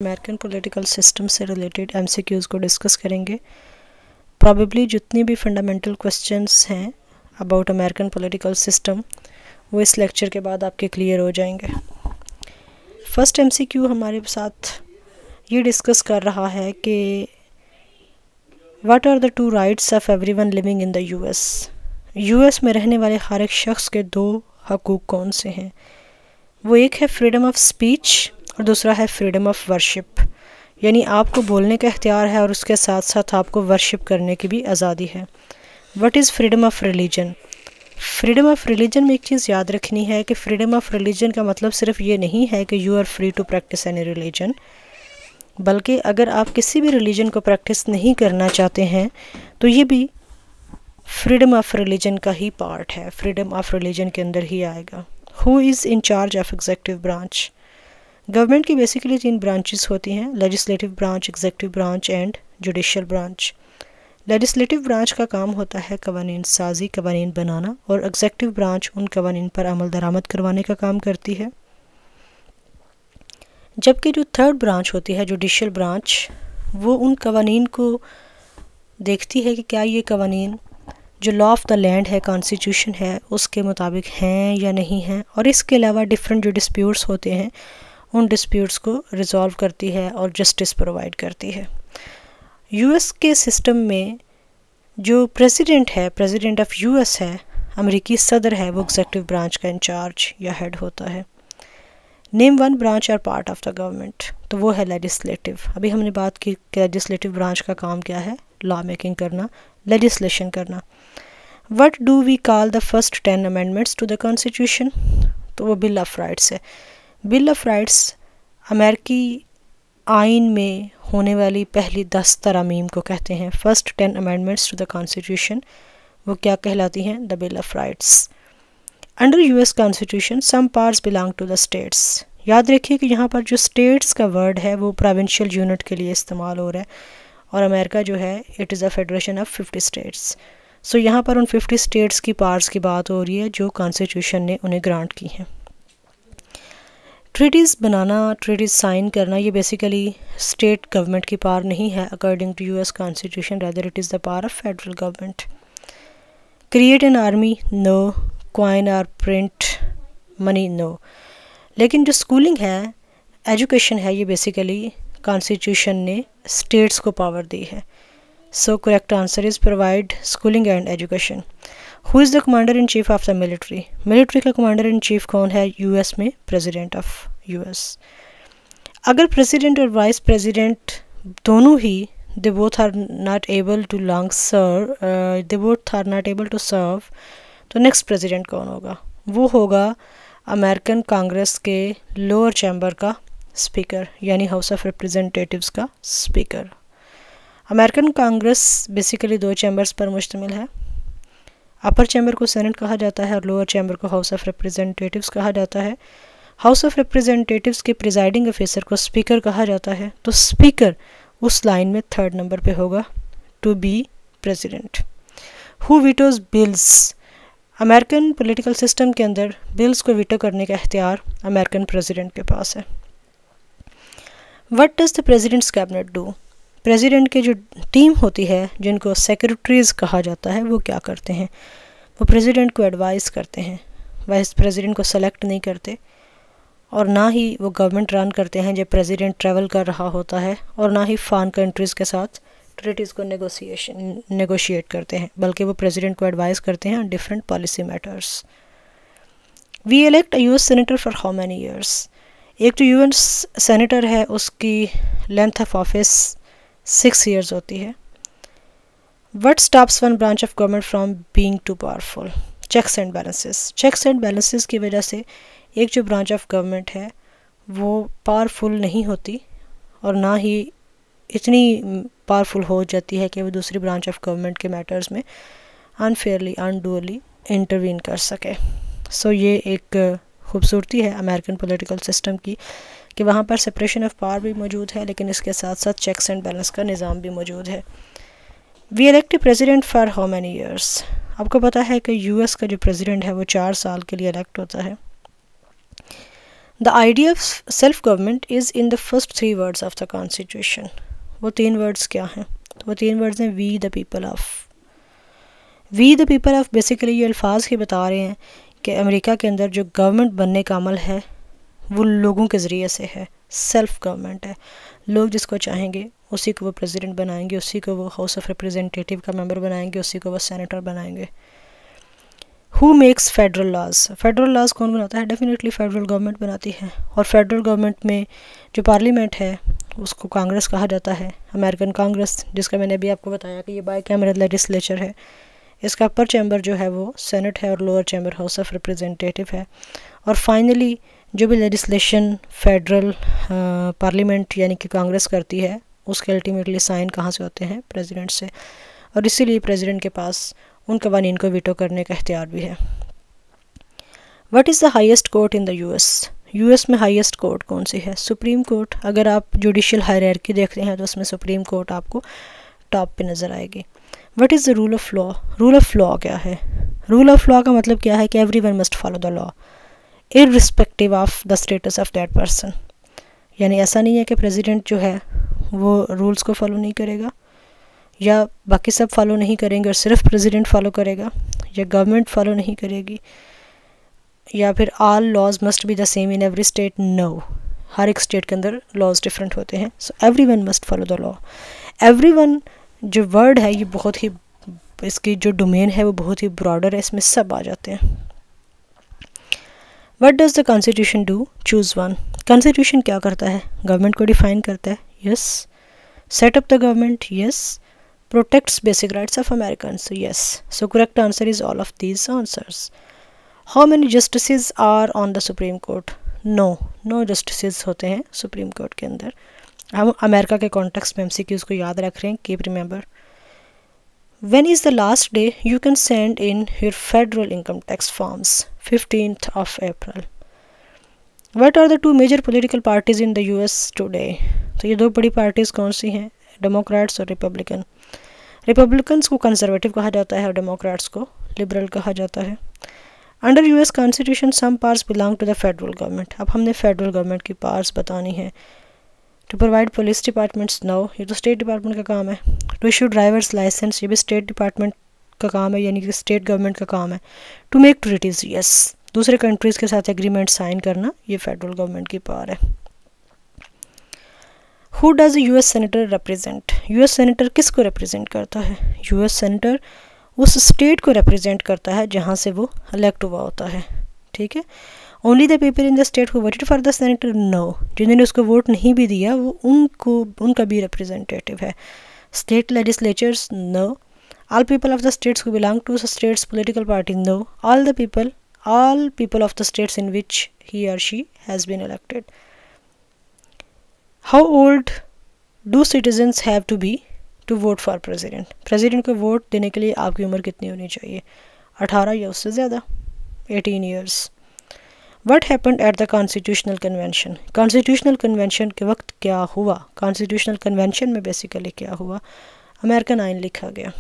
American political system से related MCQs को discuss करेंगे। प्रॉबेबली जितनी भी फंडामेंटल क्वेश्चंस हैं अबाउट अमेरिकन पॉलिटिकल सिस्टम वो इस लेक्चर के बाद आपके क्लियर हो जाएंगे। फर्स्ट एमसीक्यू हमारे साथ ये डिस्कस कर रहा है कि what are the two rights of everyone living in the US में रहने वाले हर एक शख्स के दो हकूक़ कौन से हैं। वो एक है फ्रीडम ऑफ स्पीच और दूसरा है फ्रीडम ऑफ वर्शिप, यानी आपको बोलने का इख्तियार है और उसके साथ साथ आपको वर्शिप करने की भी आज़ादी है। What is freedom of religion? Freedom of religion में एक चीज़ याद रखनी है कि फ्रीडम ऑफ रिलीजन का मतलब सिर्फ ये नहीं है कि you are free to practice any religion, बल्कि अगर आप किसी भी रिलीजन को प्रैक्टिस नहीं करना चाहते हैं तो ये भी फ्रीडम ऑफ रिलीजन का ही पार्ट है, फ्रीडम ऑफ रिलीजन के अंदर ही आएगा। Who is in charge of executive branch? Government की बेसिकली 3 ब्रांचेस होती हैं, legislative branch, executive branch and judicial branch. Legislative branch का काम होता है कवानीन साजी, कवानीन बनाना, और एग्जीक्यूटिव ब्रांच उन कवानीन पर अमल दरामद करवाने का काम करती है। जबकि जो थर्ड ब्रांच होती है जुडिशियल ब्रांच, वो उन कवानीन को देखती है कि क्या ये कवानीन जो लॉ ऑफ द लैंड है, कॉन्स्टिट्यूशन है, उसके मुताबिक हैं या नहीं हैं, और इसके अलावा डिफरेंट जो डिस्प्यूट्स होते हैं उन डिस्प्यूट्स को रिजॉल्व करती है और जस्टिस प्रोवाइड करती है। यूएस के सिस्टम में जो प्रेसिडेंट है, प्रेसिडेंट ऑफ यूएस है, अमेरिकी सदर है, वो एग्जीक्यूटिव ब्रांच का इंचार्ज या हेड होता है। Name 1 branch are part of the government, तो वो है लेजिस्लेटिव। अभी हमने बात की कि लेजिस्लेटिव ब्रांच का काम क्या है, लॉ मेकिंग करना, लेजिस्लेशन करना। What do we call the first 10 amendments to the constitution? तो वो बिल ऑफ राइट्स है। बिल ऑफ राइट्स अमेरिकी आइन में होने वाली पहली 10 तरामीम को कहते हैं। First 10 amendments to the constitution वो क्या कहलाती हैं? The bill of rights. Under US constitution some parts belong to the states. याद रखिए कि यहाँ पर जो स्टेट्स का वर्ड है वो प्रोविंशियल यूनिट के लिए इस्तेमाल हो रहा है, और अमेरिका जो है it is a federation of 50 states. So यहाँ पर उन 50 स्टेट्स की पार्ट्स की बात हो रही है जो कॉन्स्टिट्यूशन ने उन्हें ग्रांट की हैं। ट्रीटीज़ बनाना, ट्रीटीज़ साइन करना, ये बेसिकली स्टेट गवर्नमेंट की पावर नहीं है according to US constitution, rather it is the power of federal government. Create an army, no. Coin और प्रिंट मनी, नो। लेकिन जो स्कूलिंग है, एजुकेशन है, ये बेसिकली कॉन्स्टिट्यूशन ने स्टेट्स को पावर दी है। So correct answer is provide schooling and education. Who is the commander in chief of the military? Military का कमांडर इन चीफ कौन है यूएस में? President of US. अगर प्रेसिडेंट और वाइस प्रेसिडेंट दोनों ही they both are not able to serve, तो next president कौन होगा? वो होगा अमेरिकन कांग्रेस के लोअर चैम्बर का स्पीकर, यानी हाउस ऑफ रिप्रेजेंटेटिव्स का speaker. American Congress basically 2 chambers पर मुश्तमिल है। अपर चैम्बर को सेनेट कहा जाता है और लोअर चैम्बर को हाउस ऑफ रिप्रेजेंटेटिव्स कहा जाता है। हाउस ऑफ रिप्रेजेंटेटिव्स के प्रिजाइडिंग ऑफिसर को स्पीकर कहा जाता है, तो स्पीकर उस लाइन में 3rd नंबर पे होगा to be president. Who vetoes bills? American political system के अंदर बिल्स को वीटो करने का इख्तियार अमेरिकन प्रेसिडेंट के पास है। What does the president's cabinet do? President की जो टीम होती है, जिनको सेक्रेटरीज़ कहा जाता है, वो क्या करते हैं? वो प्रेसिडेंट को एडवाइस करते हैं, वाइस प्रेसिडेंट को सेलेक्ट नहीं करते, और ना ही वो गवर्नमेंट रन करते हैं जब प्रेसिडेंट ट्रैवल कर रहा होता है, और ना ही फॉरेन कंट्रीज़ के साथ ट्रीटीज़ को नेगोशिएट करते हैं, बल्कि वो प्रेसिडेंट को एडवाइस करते हैं different policy matters. We elect a US senator for how many years? एक जो यूएस सेनेटर है उसकी लेंथ ऑफ ऑफिस 6 ईयर्स होती है। What stops one branch of government from being too powerful? Checks and balances. Checks and balances की वजह से एक जो ब्रांच ऑफ गवर्नमेंट है वो पावरफुल नहीं होती, और ना ही इतनी पावरफुल हो जाती है कि वो दूसरी ब्रांच ऑफ गवर्नमेंट के मैटर्स में अनफेयरली, अनडूअली इंटरवीन कर सके। सो ये एक खूबसूरती है अमेरिकन पॉलिटिकल सिस्टम की कि वहाँ पर सेपरेशन ऑफ पावर भी मौजूद है, लेकिन इसके साथ साथ चेक्स एंड बैलेंस का निज़ाम भी मौजूद है। We elect president for how many years? आपको पता है कि यूएस का जो प्रेसिडेंट है वो 4 साल के लिए इलेक्ट होता है। The idea of self government is in the first 3 words of the constitution. वो 3 वर्ड्स क्या हैं? तो वो 3 वर्ड्स हैं we the people of. We the people of basically ये अल्फाज ही बता रहे हैं कि अमेरिका के अंदर जो गवर्नमेंट बनने का अमल है वो लोगों के ज़रिए से है, सेल्फ गवर्नमेंट है। लोग जिसको चाहेंगे उसी को वो प्रेसिडेंट बनाएंगे, उसी को वो हाउस ऑफ रिप्रेजेंटेटिव का मेंबर बनाएंगे, उसी को वो सेनेटर बनाएंगे। Who makes federal laws? Federal laws कौन बनाता है? डेफिनेटली फेडरल गवर्नमेंट बनाती है। और फेडरल गवर्नमेंट में जो पार्लियामेंट है उसको कांग्रेस कहा जाता है, अमेरिकन कांग्रेस, जिसका मैंने अभी आपको बताया कि ये बाई कैमरल लेजिस्लेचर है। इसका अपर चैम्बर जो है वो सेनेट है और lower chamber house of representative है। और फाइनली जो भी लेजिस्लेशन फेडरल पार्लियामेंट यानी कि कांग्रेस करती है उसके अल्टीमेटली साइन कहाँ से होते हैं? प्रेसिडेंट से। और इसीलिए प्रेसिडेंट के पास उन कवानीन को वीटो करने का इख्तियार भी है। What is the highest court in the US? US में हाईएस्ट कोर्ट कौन सी है? Supreme court. अगर आप जुडिशियल हायरार्की देखते हैं तो उसमें सुप्रीम कोर्ट आपको टॉप पे नज़र आएगी। What is the rule of law? Rule of law क्या है? रूल ऑफ लॉ का मतलब क्या है कि everyone must follow the law irrespective of the status of that person. यानी ऐसा नहीं है कि प्रेसिडेंट जो है वो रूल्स को फॉलो नहीं करेगा या बाकी सब फॉलो नहीं करेंगे और सिर्फ प्रेसिडेंट फॉलो करेगा, या गवर्नमेंट फॉलो नहीं करेगी, या फिर all laws must be the same in every state. No, हर एक स्टेट के अंदर लॉज डिफरेंट होते हैं। So everyone must follow the law. Everyone जो वर्ड है ये बहुत ही, इसकी जो डोमेन है वो बहुत ही ब्रॉडर है, इसमें सब आ जाते हैं। What does the constitution do? Choose one. Constitution क्या करता है? गवर्नमेंट को डिफाइन करता है, yes. Set up the government, yes. Protects basic rights of Americans, yes. So correct answer is all of these answers. How many justices are on the supreme court? नो justices होते हैं supreme court के अंदर। हम America के context में MCQs को याद रख रहे हैं, keep remember. When is the last day you can send in your federal income tax forms? 15th of April. What are the two major political parties in the US today? तो ये दो बड़ी parties कौन सी हैं? Democrats और Republican. Republicans को conservative कहा जाता है और डेमोक्रेट्स को लिबरल कहा जाता है। Under US constitution some parts belong to the federal government. अब हमने फेडरल गवर्नमेंट की पार्ट्स बतानी है। To provide police departments, no, ये तो स्टेट डिपार्टमेंट का काम है। टू इशू ड्राइवर्स लाइसेंस, ये भी स्टेट डिपार्टमेंट का काम है, यानी कि स्टेट गवर्नमेंट का काम है। टू मेक ट्रीटीज़, यस, दूसरे कंट्रीज़ के साथ एग्रीमेंट साइन करना, ये फेडरल गवर्नमेंट की पावर है। Who does US senator represent? US senator किसको रिप्रेजेंट करता है? यूएस सेनेटर उस स्टेट को रिप्रेजेंट करता है जहाँ से वो इलेक्ट हुआ होता है, ठीक है। Only the people in the state who voted for the senator, no, जिन्होंने उसको वोट नहीं भी दिया वो उनका भी रिप्रेजेंटेटिव है। State legislatures, no. All people of the states who belong to states political party, no. All people of the states in which he और she has been elected. How old do citizens have to be to vote for president? President को vote देने के लिए आपकी उम्र कितनी होनी चाहिए? 18 या उससे ज़्यादा, 18 years. What happened at the Constitutional Convention? Constitutional convention के वक्त क्या हुआ? कॉन्स्टिट्यूशनल कन्वेंशन में बेसिकली क्या हुआ? अमेरिकन आइन लिखा गया।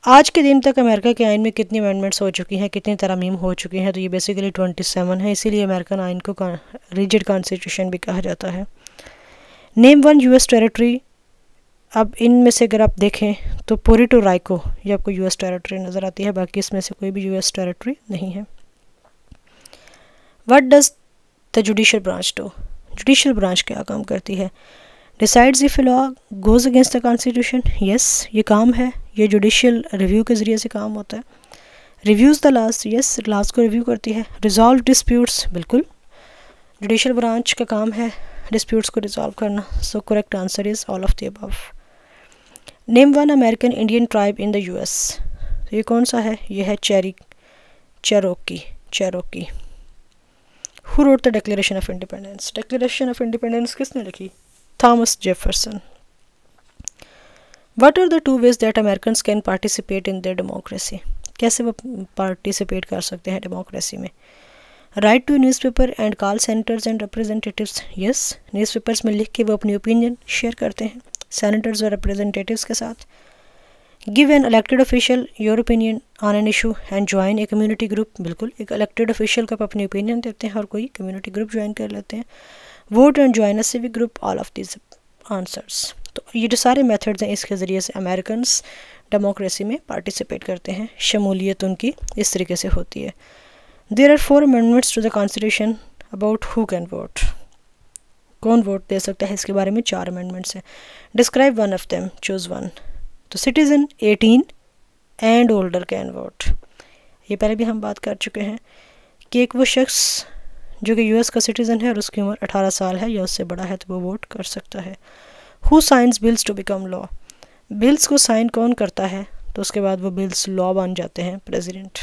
आज के दिन तक अमेरिका के आइन में कितनी अमेंडमेंट्स हो चुकी हैं, कितनी तरमीम हो चुकी हैं? तो ये बेसिकली 27 है, इसीलिए अमेरिकन आइन को रिजिड कॉन्स्टिट्यूशन भी कहा जाता है। Name one US territory. अब इनमें से अगर आप देखें तो पोर्टो राइको ये आपको यूएस टेरिटरी नज़र आती है, बाकी इसमें से कोई भी यूएस टेरिटरी नहीं है। What does the judicial branch do? Judicial branch क्या काम करती है? Decides if law goes against the constitution, yes, ये काम है, ये जुडिशियल रिव्यू के ज़रिए से काम होता है। Reviews the laws, yes, laws को रिव्यू करती है। रिजॉल्व डिस्प्यूट्स, बिल्कुल, जुडिशियल ब्रांच का काम है डिस्प्यूट्स को रिजॉल्व करना। So correct answer is all of the above. Name one American Indian tribe in the US. ये कौन सा है? ये है Cherokee. Who wrote the Declaration of Independence? Declaration of Independence किसने लिखी? Thomas Jefferson. What are the two ways that Americans can participate in their democracy? कैसे वो पार्टिसिपेट कर सकते हैं डेमोक्रेसी में? Write to newspaper and call senators and representatives, yes, newspapers में लिख के वो अपनी ओपिनियन शेयर करते हैं सेनेटर्स और रिप्रेजेंटेटिव्स के साथ। Give an elected official your opinion on an issue and join a community group, बिल्कुल एक इलेक्टेड ऑफिशियल को आप अपनी ओपिनियन देते हैं और कोई कम्युनिटी ग्रुप ज्वाइन कर लेते हैं। Vote and join a civic group, all of this answers. तो ये जो सारे मेथड्स हैं इसके ज़रिए से अमेरिकन्स डेमोक्रेसी में पार्टिसिपेट करते हैं, शमूलियत उनकी इस तरीके से होती है। There are 4 amendments to the constitution about who can vote, कौन वोट दे सकता है, इसके बारे में 4 अमेंडमेंट्स हैं। Describe one of them, choose one. तो citizen 18 and older can vote, ये पहले भी हम बात कर चुके हैं कि एक वो शख्स जो कि यूएस का सिटीज़न है और उसकी उम्र 18 साल है या उससे बड़ा है तो वो वोट कर सकता है। Who signs bills to become law, bills को साइन कौन करता है तो उसके बाद वो बिल्स लॉ बन जाते हैं, प्रेसिडेंट।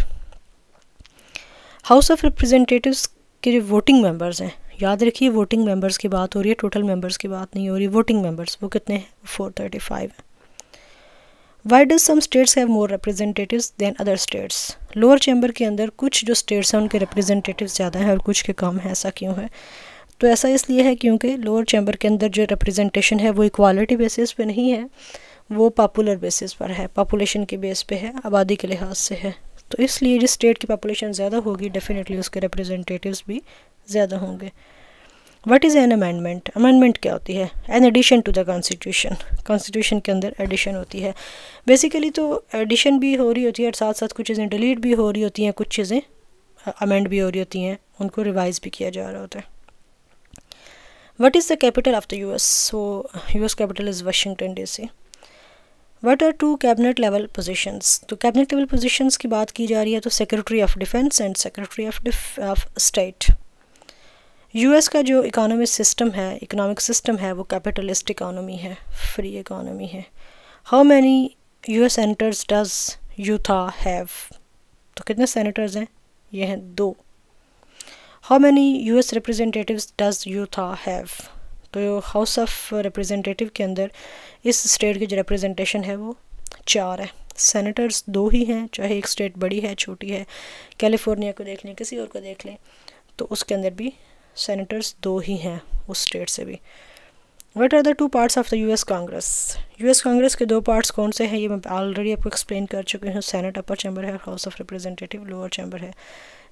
हाउस ऑफ रिप्रेजेंटेटिव्स के जो वोटिंग मेंबर्स हैं, याद रखिए वोटिंग मेंबर्स की बात हो रही है, टोटल मेंबर्स की बात नहीं हो रही। वोटिंग मेंबर्स वो कितने हैं, 435 हैं। Why does some states have more representatives than other states, lower chamber के अंदर कुछ जो स्टेट्स हैं उनके रिप्रेजेंटेटिव्स ज़्यादा हैं और कुछ के कम हैं, ऐसा क्यों है? तो ऐसा इसलिए है क्योंकि लोअर चैम्बर के अंदर जो रिप्रेजेंटेशन है वो इक्वालिटी बेसिस पे नहीं है, वो पॉपुलर बेसिस पर है, पॉपुलेशन के बेस पे है, आबादी के लिहाज से है। तो इसलिए जिस स्टेट की पॉपुलेशन ज़्यादा होगी डेफिनेटली उसके रिप्रेजेंटेटिव्स भी ज़्यादा होंगे। What is an amendment, amendment क्या होती है? An addition to the constitution, constitution के अंदर एडिशन होती है। बेसिकली तो एडिशन भी हो रही होती है और साथ साथ कुछ चीज़ें डिलीट भी हो रही होती हैं, कुछ चीज़ें अमेंड भी हो रही होती हैं, उनको रिवाइज भी किया जा रहा होता है। What is the capital of the US, so US capital is Washington DC. What are 2 cabinet level positions, तो कैबिनेट लेवल पोजीशंस की बात की जा रही है तो secretary of defence and secretary of state. US का जो इकोनॉमिक सिस्टम है वो कैपिटलिस्ट इकोनॉमी है, फ्री इकोनॉमी है। How many US senators does Utah have, तो कितने सेनेटर्स हैं, ये हैं 2। How many US representatives does Utah have, तो हाउस ऑफ रिप्रेजेंटेटिव के अंदर इस स्टेट की जो रिप्रेजेंटेशन है वो 4 है। सेनेटर्स 2 ही हैं, चाहे एक स्टेट बड़ी है छोटी है, कैलिफोर्निया को देख लें, किसी और को देख लें, तो उसके अंदर भी सेनेटर्स 2 ही हैं उस स्टेट से भी। What are the 2 parts of the US Congress, US Congress के 2 पार्ट्स कौन से हैं, ये मैं ऑलरेडी आपको एक्सप्लेन कर चुकी हूँ। सेनेट अपर चैम्बर है, house of representative lower chamber है।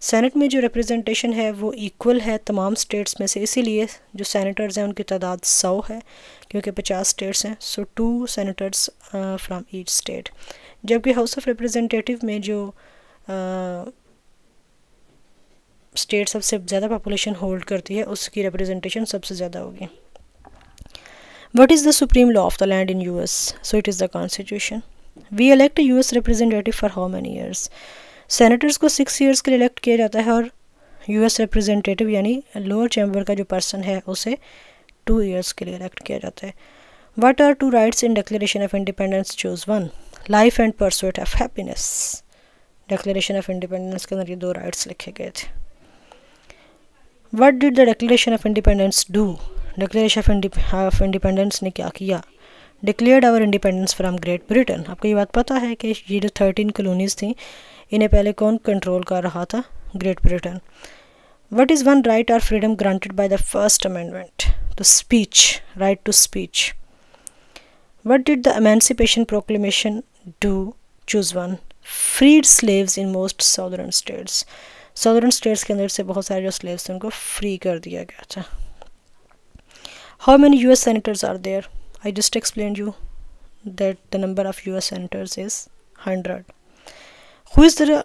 सेनेट में जो रिप्रेजेंटेशन है वो इक्वल है तमाम स्टेट्स में से, इसीलिए जो सेनेटर्स हैं उनकी तादाद 100 है क्योंकि 50 स्टेट्स हैं, सो 2 सेनेटर्स फ्राम ईच स्टेट। जबकि हाउस ऑफ रिप्रेजेंटेटिव में जो स्टेट सबसे ज़्यादा पॉपुलेशन होल्ड करती है उसकी रिप्रेजेंटेशन सबसे ज़्यादा होगी। What is the supreme law of the land in US, so it is the Constitution. We elect US representative for how many years, senators को 6 ईयर्स के लिए इलेक्ट किया जाता है और यूएस रिप्रेजेंटेटिव यानी लोअर चैम्बर का जो पर्सन है उसे 2 ईयर्स के लिए इलेक्ट किया जाता है। What are 2 rights in Declaration of Independence, choose one. Life and pursuit of happiness, Declaration of Independence के अंदर ये 2 राइट्स लिखे गए थे। What did the Declaration of Independence do? Declaration of Independence ने क्या किया? Declared our independence from Great Britain। आपको ये बात पता है कि ये जो 13 कॉलोनीज़ थी इन्हें पहले कौन कंट्रोल कर रहा था, great Britain. What is one right or freedom granted by the First Amendment? तो speech, right to speech। What did the Emancipation Proclamation do? Choose one। Freed slaves in most southern states। Southern states के अंदर से बहुत सारे जो slaves थे उनको free कर दिया गया था। How many US senators are there, I just explain you that the number of US senators is 100। Who is the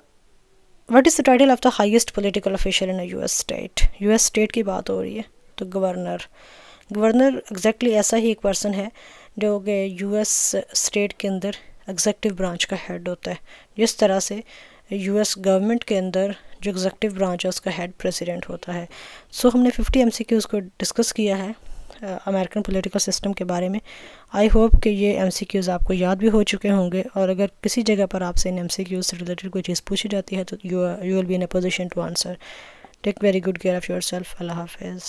what is the title of the highest political official in a US state, US state की बात हो रही है तो governor exactly ऐसा ही एक person है जो कि यूएस स्टेट के अंदर एग्जेक्टिव ब्रांच का हेड होता है। जिस तरह से यूएस गवर्नमेंट के अंदर जो एग्जेक्टिव ब्रांच है उसका हेड प्रेसिडेंट होता है। सो हमने 50 MCQs को डिस्कस किया है अमेरिकन पॉलिटिकल सिस्टम के बारे में। आई होप कि ये MCQs आपको याद भी हो चुके होंगे और अगर किसी जगह पर आपसे इन MCQs से रिलेटेड कोई चीज़ पूछी जाती है तो you will be in a position to answer. Take very good care of yourself. अल्लाह हाफिज़।